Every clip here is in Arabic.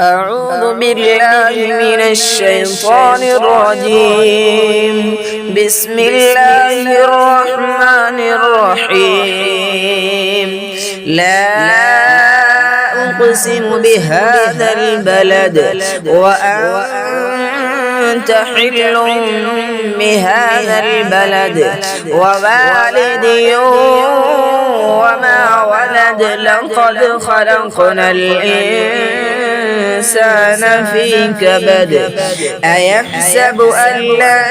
أعوذ بالله من الشيطان الرجيم. بسم الله الرحمن الرحيم. لا أقسم بهذا البلد وأنت حل بهذا البلد ووالد وما ولد لقد خلقنا الإنسان في كبد أيحسب أن لن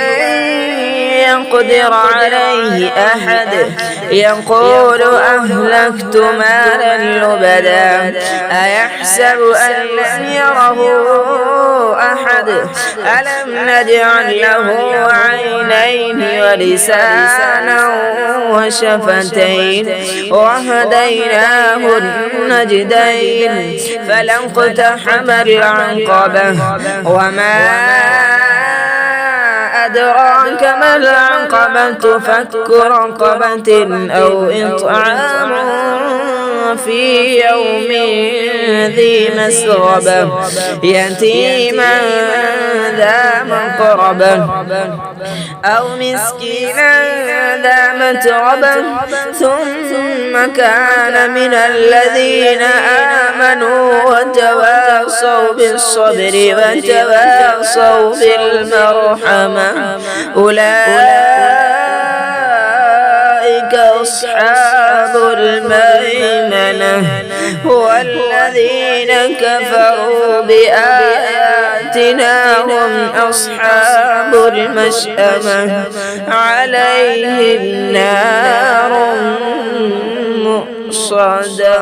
يقدر عليه أحد يقول أهلكت مالا لبدا أيحسب أن لم يره أحد ألم نجعل له عينين ولسانا وشفتين وهديناه النجدين فلا اقتحم العقبة وما أدراك ما العقبة فك رقبة أو إطعام في يوم ذي مسغبة يتيما ذا مقربة أو مسكينا ذا متربة ثم كان من الذين آمنوا وتواصوا بالصبر وتواصوا بالمرحمة أولئك أصحاب الميمنة والذين كفروا بآياتنا هم أصحاب المشأمة عليهم نار مؤصدة.